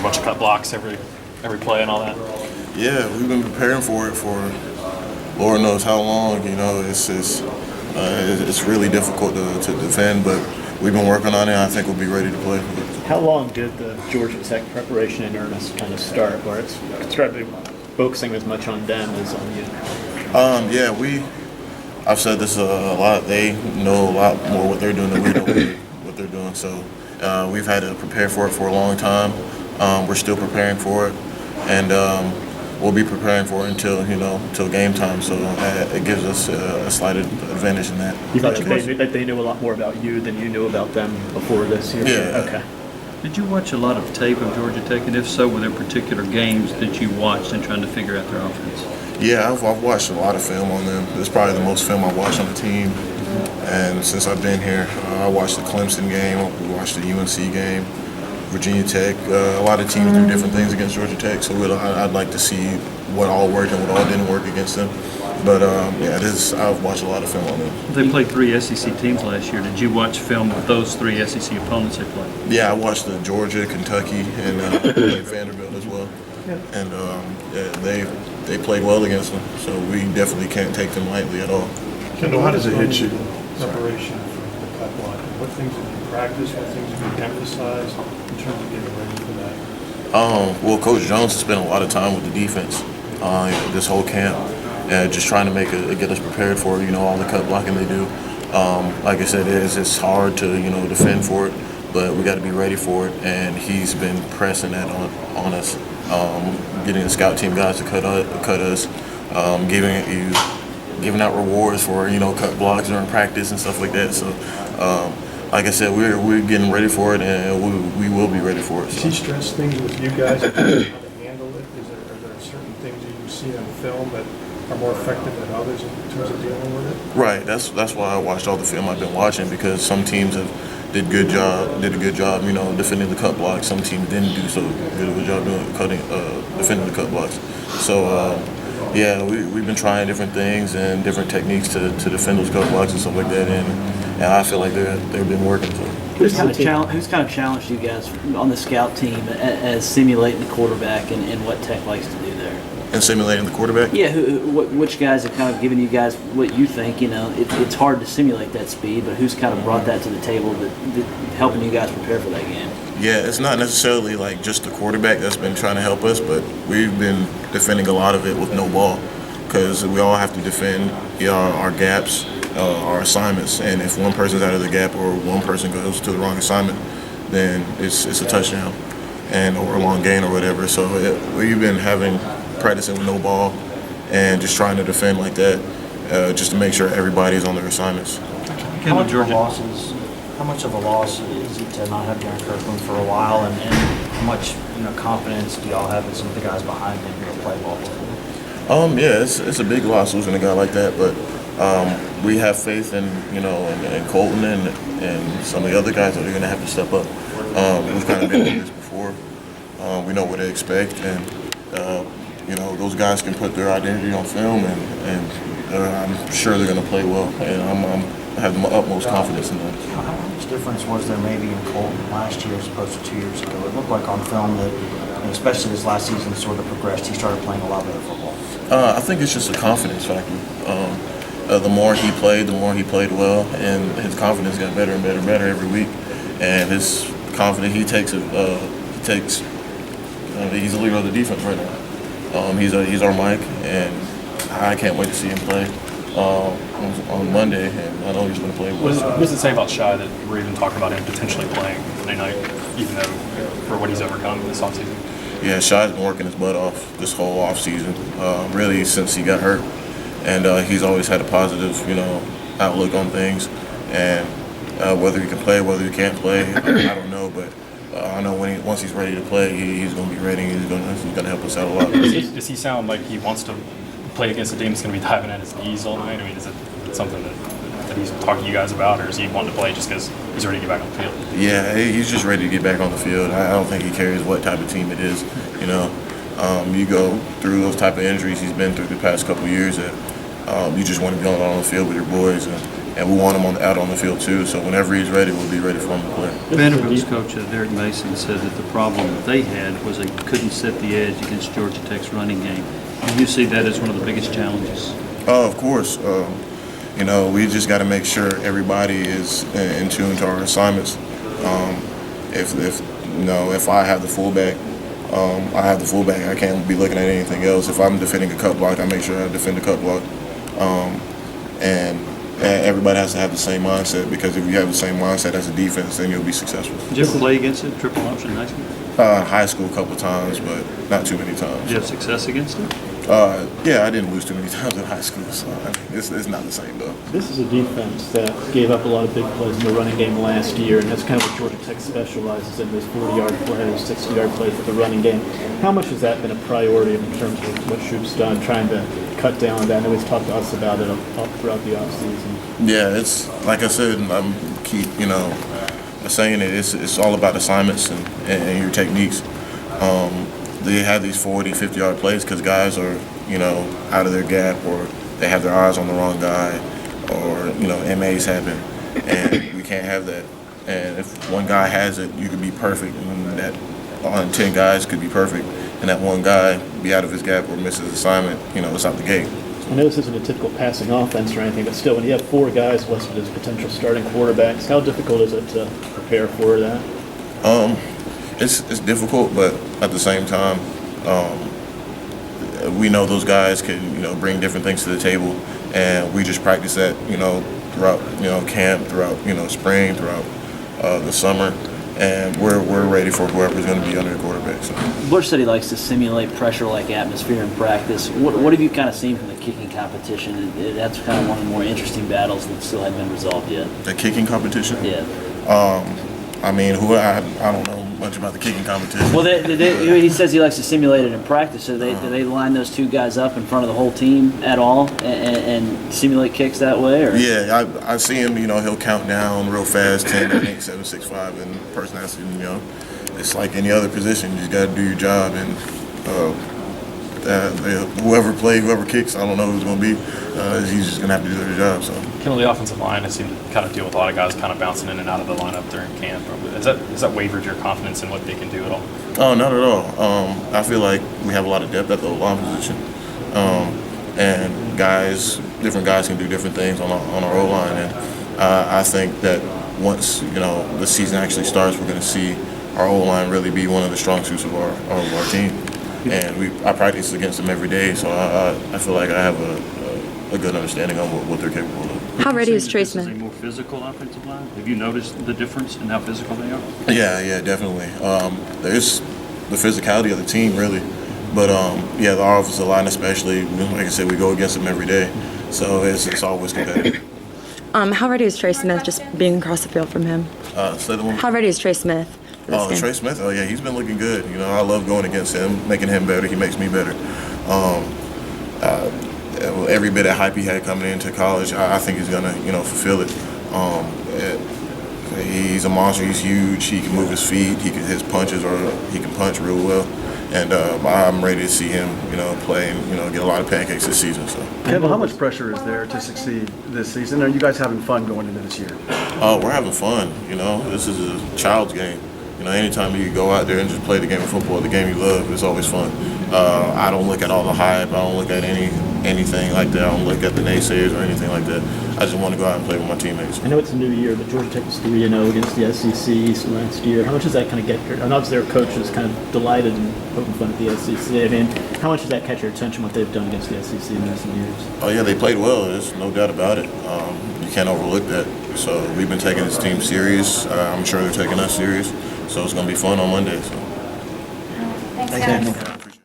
bunch of cut blocks every play and all that? Yeah, we've been preparing for it for Lord knows how long. You know, it's really difficult to defend, but we've been working on it. I think we'll be ready to play. How long did the Georgia Tech preparation in earnest kind of start, where it's started focusing as much on them as on you? I've said this a lot. They know a lot more what they're doing than we know what they're doing. So we've had to prepare for it for a long time. We're still preparing for it, and we'll be preparing for it until game time. So it gives us a slight advantage in that. You thought that they knew a lot more about you than you knew about them before this year? Yeah. Okay. Did you watch a lot of tape of Georgia Tech, and if so, were there particular games that you watched in trying to figure out their offense? Yeah, I've watched a lot of film on them. It's probably the most film I've watched on the team. And since I've been here, I watched the Clemson game, we watched the UNC game, Virginia Tech. A lot of teams do different things against Georgia Tech, so I'd like to see what all worked and what all didn't work against them. But I've watched a lot of film on them. They played 3 SEC teams last year. Did you watch film of those 3 SEC opponents they played? Yeah, I watched the Georgia, Kentucky, and Vanderbilt as well. And they played well against them, so we definitely can't take them lightly at all. Kendal, how does it hit you? Preparation for the cut block. What things have you practiced? What things have you emphasized in terms of getting ready for that? Well, Coach Jones has spent a lot of time with the defense this whole camp, just trying to get us prepared for all the cut blocking they do. Like I said, it's hard to defend for it, but we got to be ready for it. And he's been pressing that on us, getting the scout team guys to cut us, giving out rewards for cut blocks during practice and stuff like that. So, like I said, we're getting ready for it, and we will be ready for it. Does he stress things with you guys how to handle it? Are there certain things that you see on film that are more effective than others in terms of dealing with it? Right. That's why I watched all the film I've been watching, because some teams did a good job, defending the cut blocks. Some teams didn't do so good of a job defending the cut blocks. So. We've been trying different things and different techniques to defend those cut blocks and stuff like that, and I feel like they've been working. So. Who's kind of challenged you guys on the scout team as simulating the quarterback and what Tech likes to do there? And simulating the quarterback? Yeah, which guys have kind of given you guys what you think? It's hard to simulate that speed, but who's kind of brought that to the table that helping you guys prepare for that game? Yeah, it's not necessarily like just the quarterback that's been trying to help us, but we've been defending a lot of it with no ball, because we all have to defend our gaps, our assignments, and if one person's out of the gap or one person goes to the wrong assignment, then it's a touchdown or a long gain or whatever. So we've been practicing with no ball and just trying to defend like that, just to make sure everybody's on their assignments. How much of a loss is it to not have Darren Kirkland for a while, and how much confidence do y'all have in some of the guys behind him who have played ball before? It's a big loss losing a guy like that, but we have faith in in Colton and some of the other guys that are going to have to step up. We've kind of been through this before. We know what to expect, and those guys can put their identity on film, and I'm sure they're going to play well, and I have the utmost confidence in them. How much difference was there maybe in Colton last year as opposed to 2 years ago? It looked like on film that, especially this last season, sort of progressed. He started playing a lot better football. I think it's just a confidence factor. The more he played well, and his confidence got better and better and better every week. And his confidence, he's the leader of the defense right now. He's our Mike, and I can't wait to see him play on Monday, and I know he's going to play well. What does it say about Shy that we're even talking about him potentially playing Monday night, even though for what he's overcome this offseason? Yeah, Shy's been working his butt off this whole offseason, really since he got hurt, and he's always had a positive, outlook on things. And whether he can play, whether he can't play, I don't know, but I know once he's ready to play, he's going to be ready. He's going to help us out a lot. Does he sound like he wants to play against a team that's going to be diving at his knees all night? I mean, is it something that he's talking to you guys about, or is he wanting to play just because he's ready to get back on the field? Yeah, he's just ready to get back on the field. I don't think he cares what type of team it is. You go through those type of injuries he's been through the past couple of years that you just want to be on the field with your boys, and and we want him out on the field too. So whenever he's ready, we'll be ready for him to play. Vanderbilt's coach, Derek Mason, said that the problem that they had was they couldn't set the edge against Georgia Tech's running game. Do you see that as one of the biggest challenges? Of course. You know, we just got to make sure everybody is in tune to our assignments. If I have the fullback, I have the fullback. I can't be looking at anything else. If I'm defending a cut block, I make sure I defend the cut block. And everybody has to have the same mindset, because if you have the same mindset as a defense, then you'll be successful. Did you ever play against it, triple option in high school? High school a couple times, but not too many times. Did you have success against it? Yeah, I didn't lose too many times in high school, so it's not the same though. This is a defense that gave up a lot of big plays in the running game last year, and that's kind of what Georgia Tech specializes in, those 40-yard plays, 60-yard plays with the running game. How much has that been a priority in terms of what Shoop's done, trying to cut down on that? I know he's talked to us about it throughout the offseason. Yeah, it's like I said, I'm saying it. It's all about assignments and your techniques. They have these 40, 50-yard plays because guys are, out of their gap, or they have their eyes on the wrong guy, or, MAs happen, and we can't have that. And if one guy has it, you could be perfect, and that on 10 guys could be perfect, and that one guy be out of his gap or miss his assignment, it's out the gate. I know this isn't a typical passing offense or anything, but still, when you have 4 guys listed as potential starting quarterbacks, how difficult is it to prepare for that? It's difficult, but at the same time, we know those guys can, bring different things to the table, and we just practice that, throughout, camp, throughout, spring, throughout the summer, and we're ready for whoever's going to be under the quarterback. So. Bush said he likes to simulate pressure-like atmosphere in practice. What have you kind of seen from the kicking competition? That's kind of one of the more interesting battles that still haven't been resolved yet. The kicking competition? Yeah. I don't know much about the kicking competition. Well, he says he likes to simulate it in practice. So do they line those 2 guys up in front of the whole team at all and simulate kicks that way? Or? Yeah, I see him. He'll count down real fast, 10, 9, 8, 7, 6, 5, and the person has to. It's like any other position. You just got to do your job, and whoever kicks, I don't know who's going to be. He's just going to have to do their job. So. Kendal, the offensive line has seemed to kind of deal with a lot of guys kind of bouncing in and out of the lineup during camp. Has that wavered your confidence in what they can do at all? Oh, not at all. I feel like we have a lot of depth at the line position, and different guys can do different things on our O-line, and I think that once the season actually starts, we're going to see our O-line really be one of the strong suits of our team, and I practice against them every day, so I feel like I have a good understanding of what they're capable of. How ready is Trey This is a Smith? more physical offensive line. Have you noticed the difference in how physical they are? Yeah, definitely. There's the physicality of the team, really. But, the offensive line especially, like I said, we go against them every day. So it's always competitive. How ready is Trey Smith just being across the field from him? How ready is Trey Smith? for this game? Trey Smith, he's been looking good. I love going against him, making him better. He makes me better. Every bit of hype he had coming into college, I think he's going to, fulfill it. He's a monster. He's huge. He can move his feet. His punches, or he can punch real well. And I'm ready to see him, play and, get a lot of pancakes this season. So. Kendal, how much pressure is there to succeed this season? Are you guys having fun going into this year? We're having fun. This is a child's game. Anytime you go out there and just play the game of football, the game you love, it's always fun. I don't look at all the hype. I don't look at anything like that. I don't look at the naysayers or anything like that. I just want to go out and play with my teammates. I know it's a new year, but Georgia Tech was 3-0 against the SEC East last year. How much does that kind of get your – I know their coach is kind of delighted and poking fun at the SEC. I mean, how much does that catch your attention, what they've done against the SEC in recent years? Oh, yeah, they played well. There's no doubt about it. You can't overlook that. So we've been taking this team serious. I'm sure they're taking us serious. So it's going to be fun on Monday. So. Thanks, guys.